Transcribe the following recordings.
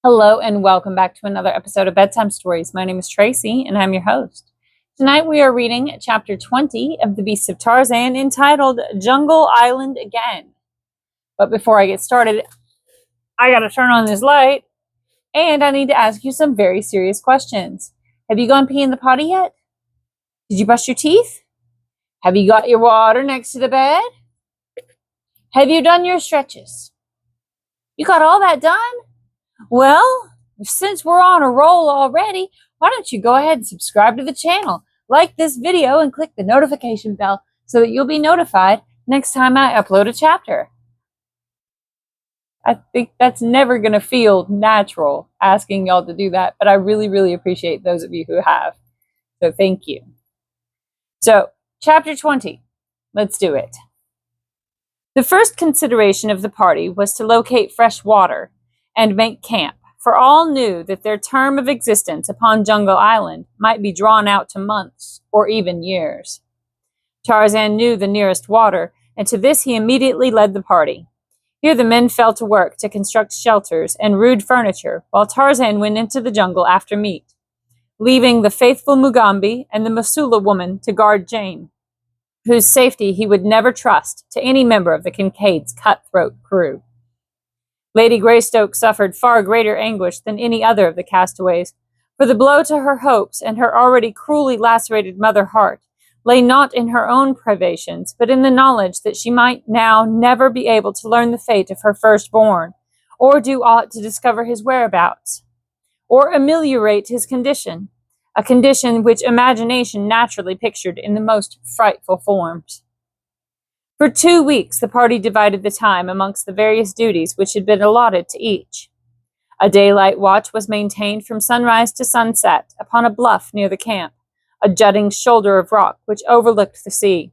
Hello and welcome back to another episode of Bedtime Stories. My name is Tracy and I'm your host. Tonight we are reading chapter 20 of The Beasts of Tarzan entitled Jungle Island Again. But before I get started, I gotta turn on this light and I need to ask you some very serious questions. Have you gone pee in the potty yet? Did you brush your teeth? Have you got your water next to the bed? Have you done your stretches? You got all that done? Well, since we're on a roll already, why don't you go ahead and subscribe to the channel, like this video, and click the notification bell so that you'll be notified next time I upload a chapter. I think that's never going to feel natural asking y'all to do that, but I really appreciate those of you who have. So thank you. So, chapter 20. Let's do it. The first consideration of the party was to locate fresh water and make camp, for all knew that their term of existence upon Jungle Island might be drawn out to months or even years. Tarzan knew the nearest water, and to this he immediately led the party. Here the men fell to work to construct shelters and rude furniture, while Tarzan went into the jungle after meat, leaving the faithful Mugambi and the Mosula woman to guard Jane, whose safety he would never trust to any member of the Kincaid's cutthroat crew. Lady Greystoke suffered far greater anguish than any other of the castaways, for the blow to her hopes and her already cruelly lacerated mother heart lay not in her own privations, but in the knowledge that she might now never be able to learn the fate of her firstborn, or do aught to discover his whereabouts, or ameliorate his condition, a condition which imagination naturally pictured in the most frightful forms. For 2 weeks the party divided the time amongst the various duties which had been allotted to each. A daylight watch was maintained from sunrise to sunset upon a bluff near the camp, a jutting shoulder of rock which overlooked the sea.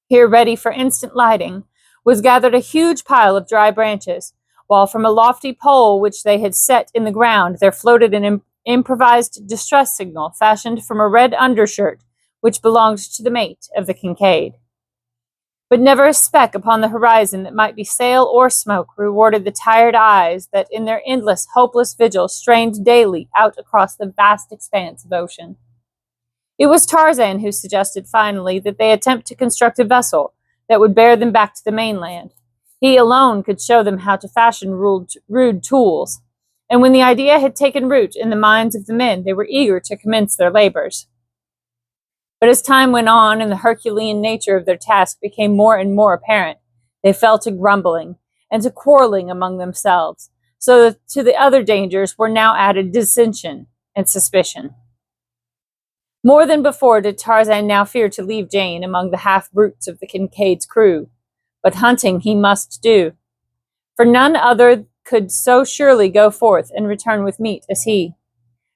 Here, ready for instant lighting, was gathered a huge pile of dry branches, while from a lofty pole which they had set in the ground there floated an improvised distress signal fashioned from a red undershirt which belonged to the mate of the Kincaid. But never a speck upon the horizon that might be sail or smoke rewarded the tired eyes that in their endless, hopeless vigil strained daily out across the vast expanse of ocean. It was Tarzan who suggested finally that they attempt to construct a vessel that would bear them back to the mainland. He alone could show them how to fashion rude tools, and when the idea had taken root in the minds of the men, they were eager to commence their labors. But as time went on and the Herculean nature of their task became more and more apparent, they fell to grumbling and to quarreling among themselves, so that to the other dangers were now added dissension and suspicion. More than before did Tarzan now fear to leave Jane among the half-brutes of the Kincaid's crew, but hunting he must do, for none other could so surely go forth and return with meat as he.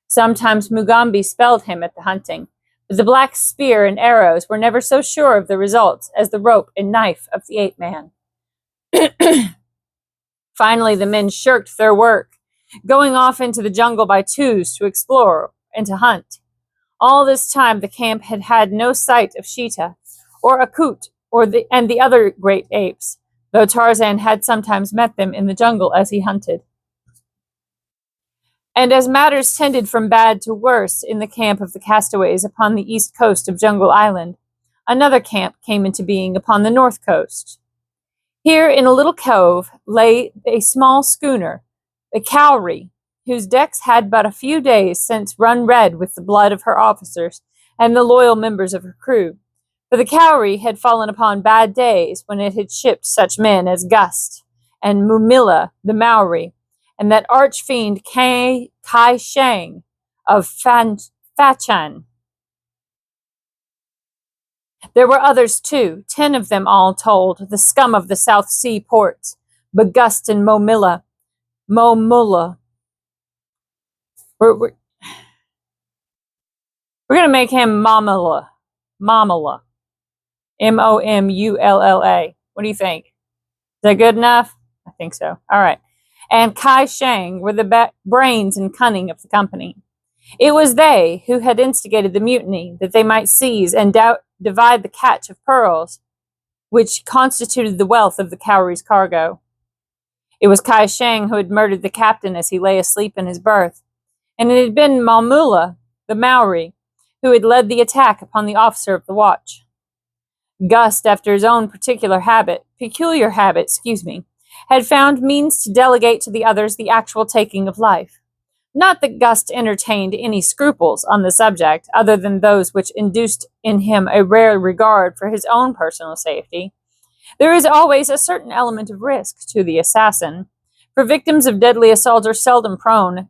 Sometimes Mugambi spelled him at the hunting, but the black spear and arrows were never so sure of the results as the rope and knife of the ape-man. Finally, the men shirked their work, going off into the jungle by twos to explore and to hunt. All this time the camp had had no sight of Sheeta, or Akut, and the other great apes, though Tarzan had sometimes met them in the jungle as he hunted. And as matters tended from bad to worse in the camp of the castaways upon the east coast of Jungle Island, another camp came into being upon the north coast. Here in a little cove lay a small schooner, the Cowrie, whose decks had but a few days since run red with the blood of her officers and the loyal members of her crew, for the Cowrie had fallen upon bad days when it had shipped such men as Gust and Mumilla the Maori, and that arch-fiend Kai Shang of Fachan. There were others too, 10 of them all told, the scum of the South Sea ports, Begust and Momulla. We're going to make him Momulla. Momulla. Momulla. What do you think? Is that good enough? I think so. All right. And Kai Shang were the brains and cunning of the company. It was they who had instigated the mutiny, that they might seize and divide the catch of pearls, which constituted the wealth of the Cowrie's cargo. It was Kai Shang who had murdered the captain as he lay asleep in his berth, and it had been Maumula, the Maori, who had led the attack upon the officer of the watch. Gust, after his own peculiar habit, had found means to delegate to the others the actual taking of life. Not that Gust entertained any scruples on the subject, other than those which induced in him a rare regard for his own personal safety. There is always a certain element of risk to the assassin, for victims of deadly assault are seldom prone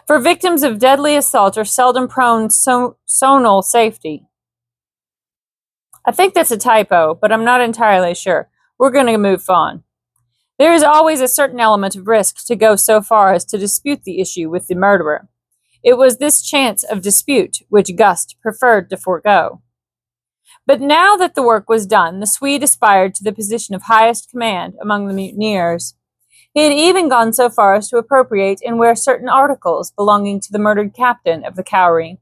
For victims of deadly assault are seldom prone sonal safety. I think that's a typo, but I'm not entirely sure. We're going to move on. There is always a certain element of risk to go so far as to dispute the issue with the murderer. It was this chance of dispute which Gust preferred to forego. But now that the work was done, the Swede aspired to the position of highest command among the mutineers. He had even gone so far as to appropriate and wear certain articles belonging to the murdered captain of the Cowrie,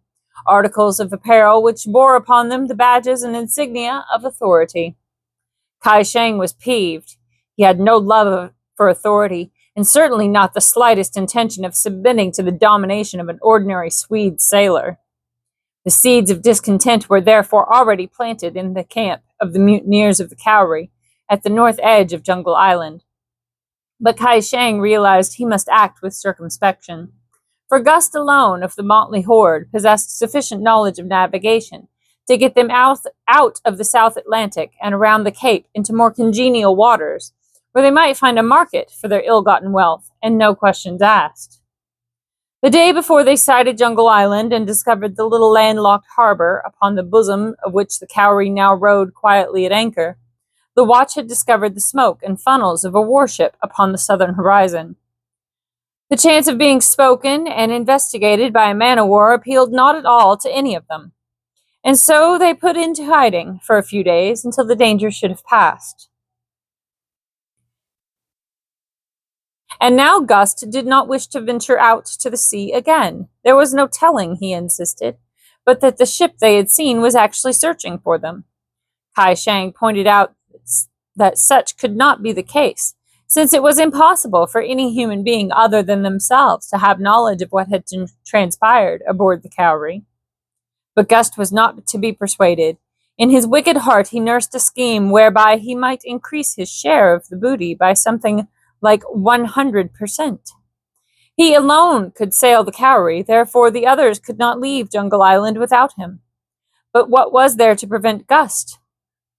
articles of apparel which bore upon them the badges and insignia of authority. Kai Shang was peeved. He had no love for authority, and certainly not the slightest intention of submitting to the domination of an ordinary Swede sailor. The seeds of discontent were therefore already planted in the camp of the mutineers of the Cowrie at the north edge of Jungle Island. But Kai Shang realized he must act with circumspection, for Gust alone of the motley horde possessed sufficient knowledge of navigation to get them out of the South Atlantic and around the Cape into more congenial waters, where they might find a market for their ill-gotten wealth, and no questions asked. The day before they sighted Jungle Island and discovered the little landlocked harbor upon the bosom of which the Cowrie now rode quietly at anchor, the watch had discovered the smoke and funnels of a warship upon the southern horizon. The chance of being spoken and investigated by a man-o'-war appealed not at all to any of them, and so they put into hiding for a few days until the danger should have passed. And now Gust did not wish to venture out to the sea again. There was no telling, he insisted, but that the ship they had seen was actually searching for them. Kai Shang pointed out that such could not be the case, since it was impossible for any human being other than themselves to have knowledge of what had transpired aboard the Cowrie. But Gust was not to be persuaded. In his wicked heart he nursed a scheme whereby he might increase his share of the booty by something like 100%. He alone could sail the Cowrie, therefore the others could not leave Jungle Island without him. But what was there to prevent Gust,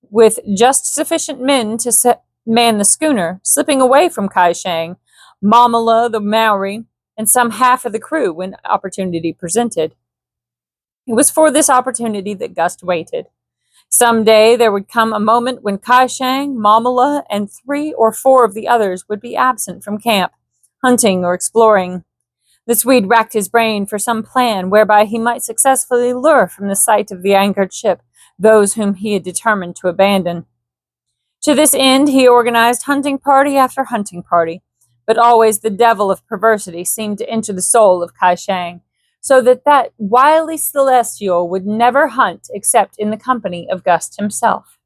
with just sufficient men to man the schooner, slipping away from Kai Shang, Maumula the Maori, and some half of the crew when opportunity presented? It was for this opportunity that Gust waited. Some day there would come a moment when Kai Shang, Maumula, and 3 or 4 of the others would be absent from camp, hunting or exploring. The Swede racked his brain for some plan whereby he might successfully lure from the sight of the anchored ship those whom he had determined to abandon. To this end he organized hunting party after hunting party, but always the devil of perversity seemed to enter the soul of Kai Shang, so that wily celestial would never hunt except in the company of Gust himself.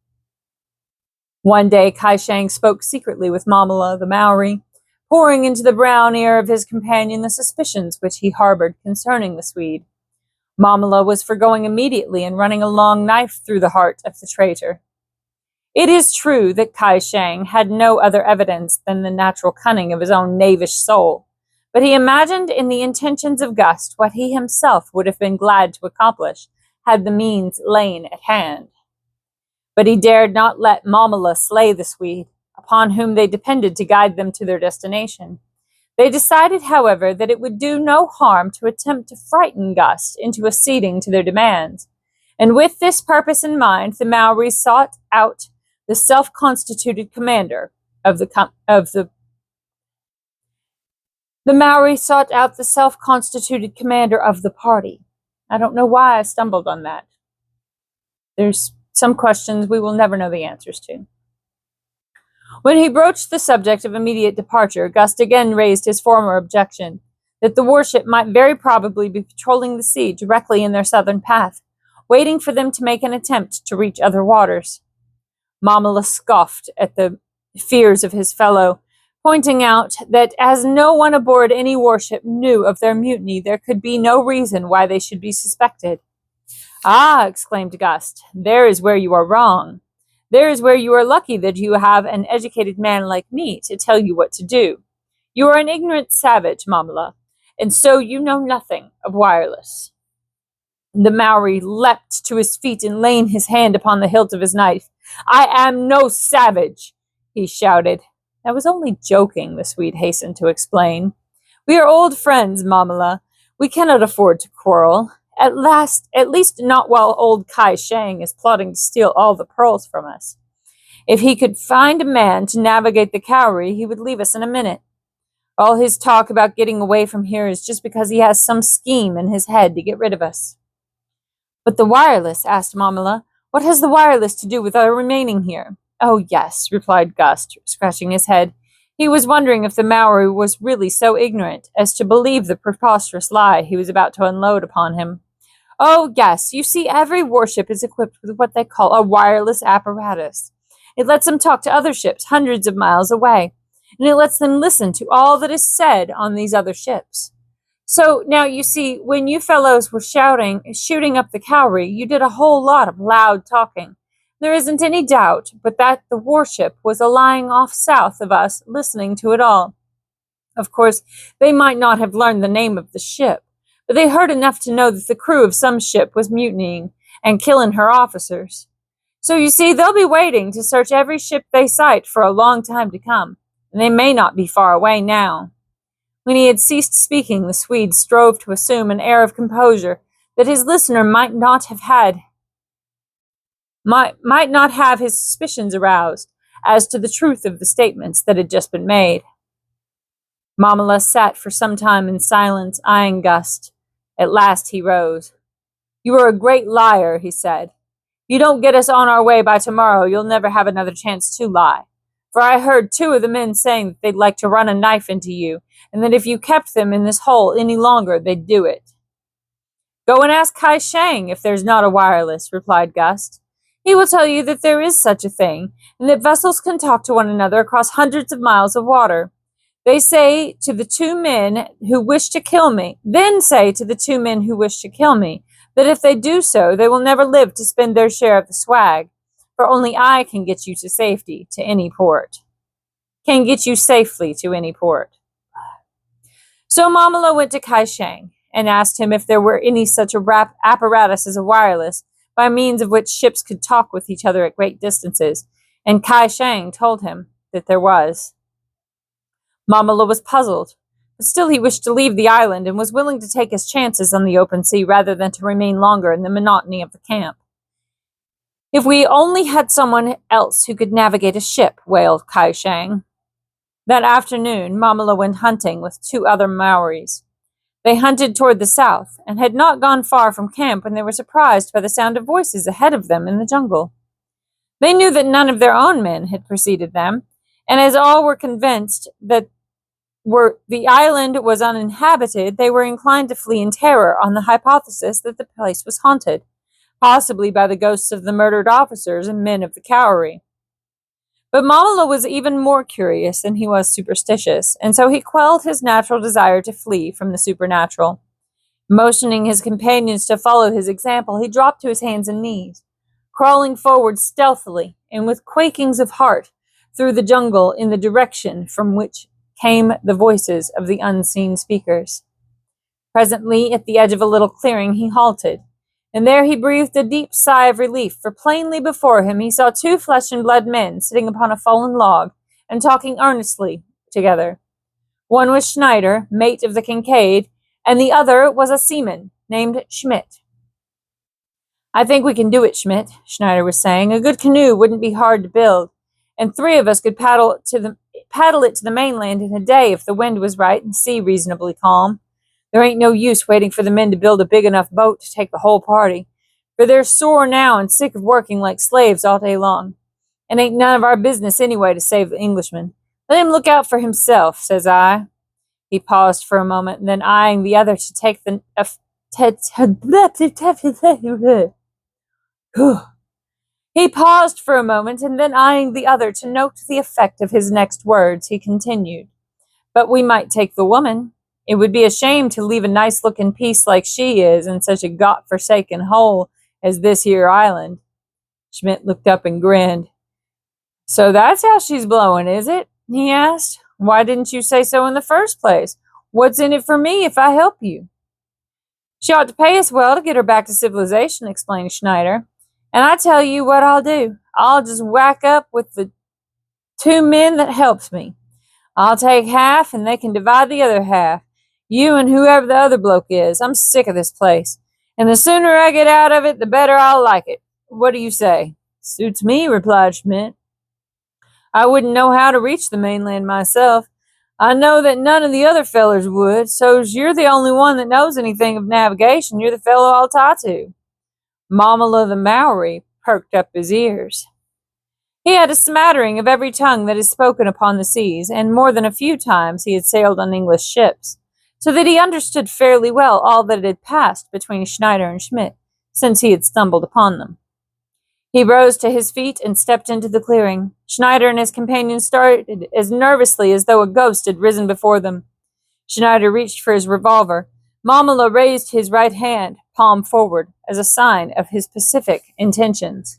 One day Kai Shang spoke secretly with Maumula the Maori, pouring into the brown ear of his companion the suspicions which he harbored concerning the Swede. Maumula was for going immediately and running a long knife through the heart of the traitor. It is true that Kai Shang had no other evidence than the natural cunning of his own knavish soul, but he imagined in the intentions of Gust what he himself would have been glad to accomplish had the means lain at hand. But he dared not let Maumula slay the Swede, upon whom they depended to guide them to their destination. They decided, however, that it would do no harm to attempt to frighten Gust into acceding to their demands, and with this purpose in mind, the Maoris sought out the self-constituted commander of the Maori sought out the self-constituted commander of the party. I don't know why I stumbled on that. There's some questions we will never know the answers to. When he broached the subject of immediate departure, Gust again raised his former objection, that the warship might very probably be patrolling the sea directly in their southern path, waiting for them to make an attempt to reach other waters. Mamala scoffed at the fears of his fellow, pointing out that as no one aboard any warship knew of their mutiny, there could be no reason why they should be suspected. "Ah," exclaimed Gust, "there is where you are wrong. There is where you are lucky that you have an educated man like me to tell you what to do. You are an ignorant savage, Mamala, and so you know nothing of wireless." The Maori leapt to his feet and laying his hand upon the hilt of his knife. "I am no savage," he shouted. "I was only joking," the Swede hastened to explain. "We are old friends, Mamala. We cannot afford to quarrel. At least not while old Kai Shang is plotting to steal all the pearls from us. If he could find a man to navigate the Cowrie, he would leave us in a minute. All his talk about getting away from here is just because he has some scheme in his head to get rid of us." "But the wireless," asked Mamala. "What has the wireless to do with our remaining here?" "Oh, yes," replied Gust, scratching his head. He was wondering if the Maori was really so ignorant as to believe the preposterous lie he was about to unload upon him. "Oh, yes, you see, every warship is equipped with what they call a wireless apparatus. It lets them talk to other ships hundreds of miles away, and it lets them listen to all that is said on these other ships. So now you see, when you fellows were shooting up the Cowrie, you did a whole lot of loud talking. There isn't any doubt but that the warship was lying off south of us, listening to it all. Of course, they might not have learned the name of the ship, but they heard enough to know that the crew of some ship was mutinying and killing her officers. So you see, they'll be waiting to search every ship they sight for a long time to come, and they may not be far away now." When he had ceased speaking, the Swede strove to assume an air of composure that his listener might not have his suspicions aroused as to the truth of the statements that had just been made. Mamala sat for some time in silence, eyeing Gust. At last he rose. "You are a great liar," he said. "You don't get us on our way by tomorrow, you'll never have another chance to lie. For I heard 2 of the men saying that they'd like to run a knife into you, and that if you kept them in this hole any longer, they'd do it." "Go and ask Kai Shang if there's not a wireless," replied Gust. "He will tell you that there is such a thing, and that vessels can talk to one another across hundreds of miles of water. Then say to the 2 men who wish to kill me, that if they do so, they will never live to spend their share of the swag, for only I can get you safely to any port. So Mamala went to Kai Shang and asked him if there were any such apparatus as a wireless, by means of which ships could talk with each other at great distances, and Kai Shang told him that there was. Mamala was puzzled, but still he wished to leave the island and was willing to take his chances on the open sea rather than to remain longer in the monotony of the camp. "If we only had someone else who could navigate a ship," wailed Kai Shang. That afternoon, Mamala went hunting with 2 other Maoris. They hunted toward the south, and had not gone far from camp when they were surprised by the sound of voices ahead of them in the jungle. They knew that none of their own men had preceded them, and as all were convinced that the island was uninhabited, they were inclined to flee in terror on the hypothesis that the place was haunted, possibly by the ghosts of the murdered officers and men of the Cowrie. But Mamala was even more curious than he was superstitious, and so he quelled his natural desire to flee from the supernatural. Motioning his companions to follow his example, he dropped to his hands and knees, crawling forward stealthily and with quakings of heart through the jungle in the direction from which came the voices of the unseen speakers. Presently, at the edge of a little clearing, he halted, and there he breathed a deep sigh of relief, for plainly before him he saw 2 flesh-and-blood men sitting upon a fallen log and talking earnestly together. One was Schneider, mate of the Kincaid, and the other was a seaman named Schmidt. "I think we can do it, Schmidt," Schneider was saying. "A good canoe wouldn't be hard to build, and 3 of us could paddle it to the mainland in a day if the wind was right and sea reasonably calm. There ain't no use waiting for the men to build a big enough boat to take the whole party, for they're sore now and sick of working like slaves all day long. And ain't none of our business anyway to save the Englishman. Let him look out for himself, says I. He paused for a moment, and then eyeing the other to take the He paused for a moment, and then eyeing the other to note the effect of his next words, he continued, "But we might take the woman. It would be a shame to leave a nice-looking piece like she is in such a got-forsaken hole as this here island." Schmidt looked up and grinned. "So that's how she's blowing, is it?" he asked. "Why didn't you say so in the first place? What's in it for me if I help you?" "She ought to pay us well to get her back to civilization," explained Schneider. "And I tell you what I'll do. I'll just whack up with the 2 men that helps me. I'll take half, and they can divide the other half. You and whoever the other bloke is. I'm sick of this place. And the sooner I get out of it, the better I'll like it. What do you say?" "Suits me," replied Schmidt. "I wouldn't know how to reach the mainland myself. I know that none of the other fellers would, so's you're the only one that knows anything of navigation. You're the fellow I'll tie to." Mamala the Maori perked up his ears. He had a smattering of every tongue that is spoken upon the seas, and more than a few times he had sailed on English ships, so that he understood fairly well all that had passed between Schneider and Schmidt since he had stumbled upon them. He rose to his feet and stepped into the clearing. Schneider and his companion started as nervously as though a ghost had risen before them. Schneider reached for his revolver. Mamala raised his right hand, palm forward, as a sign of his pacific intentions.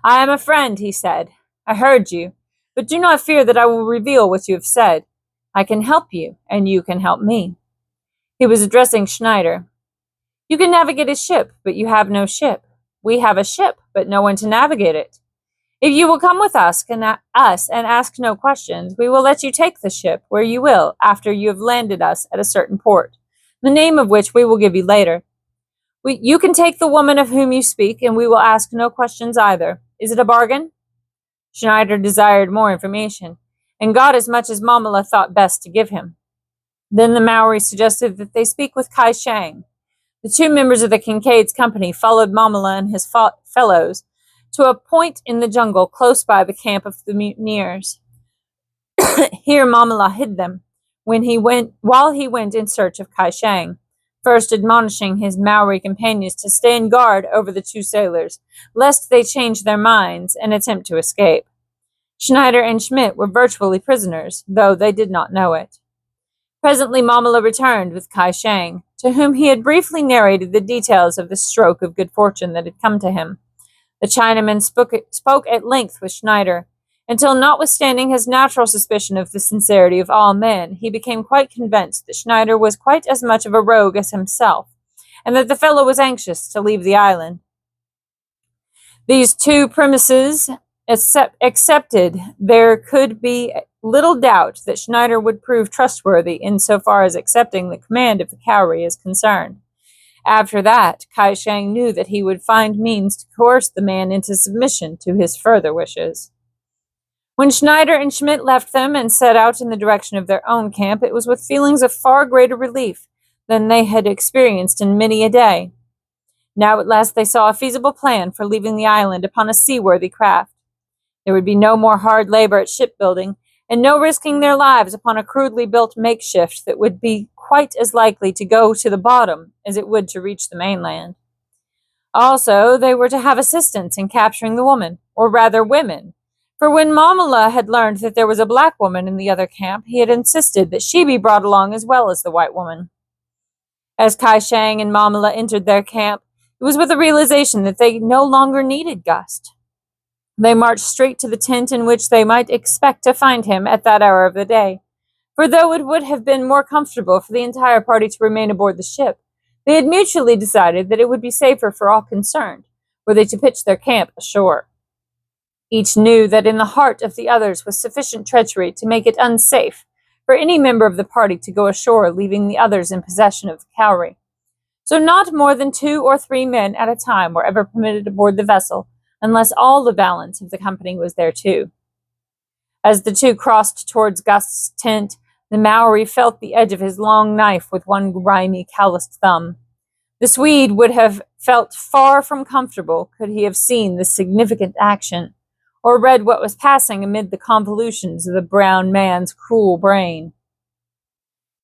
"I am a friend," he said. "I heard you, but do not fear that I will reveal what you have said. I can help you, and you can help me." He was addressing Schneider. "You can navigate a ship, but you have no ship. We have a ship, but no one to navigate it. If you will come with us and ask no questions, we will let you take the ship where you will after you have landed us at a certain port, the name of which we will give you later. You can take the woman of whom you speak, and we will ask no questions either. Is it a bargain?" Schneider desired more information, and got as much as Mamala thought best to give him. Then the Maori suggested that they speak with Kai Shang. The 2 members of the Kincaid's company followed Mamala and his fellows to a point in the jungle close by the camp of the mutineers. Here Mamala hid them while he went in search of Kai Shang, first admonishing his Maori companions to stand guard over the 2 sailors, lest they change their minds and attempt to escape. Schneider and Schmidt were virtually prisoners, though they did not know it. Presently Mamala returned with Kai Shang, to whom he had briefly narrated the details of the stroke of good fortune that had come to him. The Chinaman spoke at length with Schneider, until, notwithstanding his natural suspicion of the sincerity of all men, he became quite convinced that Schneider was quite as much of a rogue as himself, and that the fellow was anxious to leave the island. These 2 premises accepted, there could be little doubt that Schneider would prove trustworthy in so far as accepting the command of the Cowrie is concerned. After that, Kai Shang knew that he would find means to coerce the man into submission to his further wishes. When Schneider and Schmidt left them and set out in the direction of their own camp, it was with feelings of far greater relief than they had experienced in many a day. Now at last they saw a feasible plan for leaving the island upon a seaworthy craft. There would be no more hard labor at shipbuilding, and no risking their lives upon a crudely built makeshift that would be quite as likely to go to the bottom as it would to reach the mainland. Also, they were to have assistance in capturing the woman, or rather women, for when Mamala had learned that there was a black woman in the other camp, he had insisted that she be brought along as well as the white woman. As Kai Shang and Mamala entered their camp, it was with a realization that they no longer needed Gust. They marched straight to the tent in which they might expect to find him at that hour of the day, for though it would have been more comfortable for the entire party to remain aboard the ship, they had mutually decided that it would be safer for all concerned were they to pitch their camp ashore. Each knew that in the heart of the others was sufficient treachery to make it unsafe for any member of the party to go ashore, leaving the others in possession of the Cowrie. So not more than 2 or 3 men at a time were ever permitted aboard the vessel, unless all the balance of the company was there too. As the 2 crossed towards Gust's tent, the Maori felt the edge of his long knife with one grimy, calloused thumb. The Swede would have felt far from comfortable could he have seen this significant action, or read what was passing amid the convolutions of the brown man's cruel brain.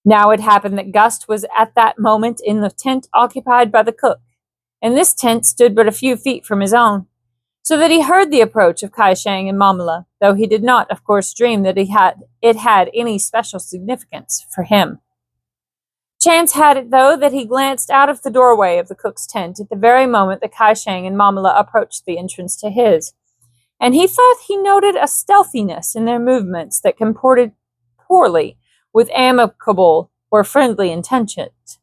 Now it happened that Gust was at that moment in the tent occupied by the cook, and this tent stood but a few feet from his own, so that he heard the approach of Kai Shang and Mamala, though he did not, of course, dream that it had any special significance for him. Chance had it, though, that he glanced out of the doorway of the cook's tent at the very moment that Kai Shang and Mamala approached the entrance to his, and he thought he noted a stealthiness in their movements that comported poorly with amicable or friendly intentions.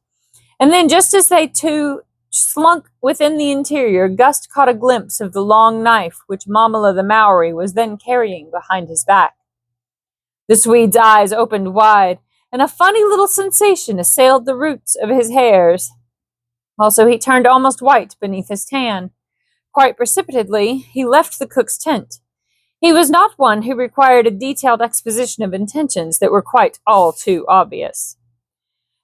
And then, just as they two slunk within the interior, Gust caught a glimpse of the long knife which Mamala the Maori was then carrying behind his back. The Swede's eyes opened wide, and a funny little sensation assailed the roots of his hairs. Also, he turned almost white beneath his tan. Quite precipitately, he left the cook's tent. He was not one who required a detailed exposition of intentions that were quite all too obvious.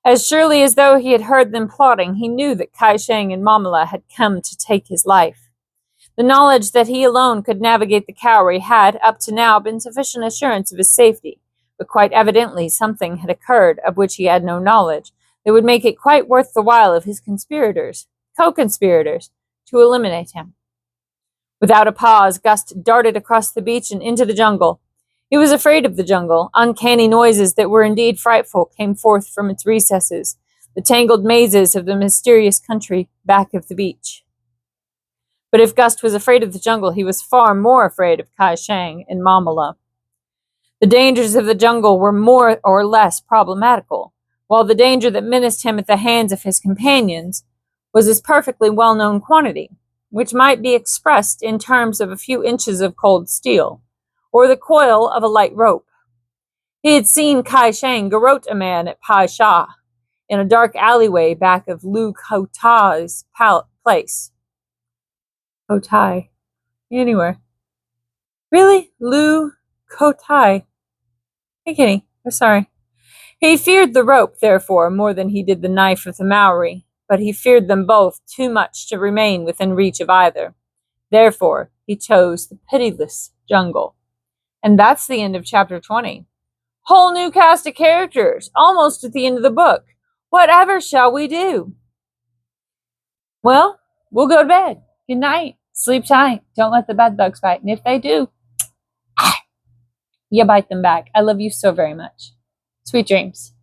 As surely as though he had heard them plotting, he knew that Kai Shang and Mamala had come to take his life. The knowledge that he alone could navigate the Cowrie had, up to now, been sufficient assurance of his safety, but quite evidently something had occurred of which he had no knowledge that would make it quite worth the while of his co-conspirators, to eliminate him. Without a pause, Gust darted across the beach and into the jungle. He was afraid of the jungle. Uncanny noises that were indeed frightful came forth from its recesses, the tangled mazes of the mysterious country back of the beach. But if Gust was afraid of the jungle, he was far more afraid of Kai Shang and Mamala. The dangers of the jungle were more or less problematical, while the danger that menaced him at the hands of his companions was a perfectly well-known quantity, which might be expressed in terms of a few inches of cold steel, or the coil of a light rope. He had seen Kai Shang garrote a man at Pai Sha, in a dark alleyway back of Lu Kotai's place. Kotai. Anywhere. Really? Lu Kotai. Hey, Kitty. I'm sorry. He feared the rope, therefore, more than he did the knife of the Maori, but he feared them both too much to remain within reach of either. Therefore, he chose the pitiless jungle. And that's the end of chapter 20. Whole new cast of characters, almost at the end of the book. Whatever shall we do? Well, we'll go to bed. Good night. Sleep tight. Don't let the bed bugs bite. And if they do, you bite them back. I love you so very much. Sweet dreams.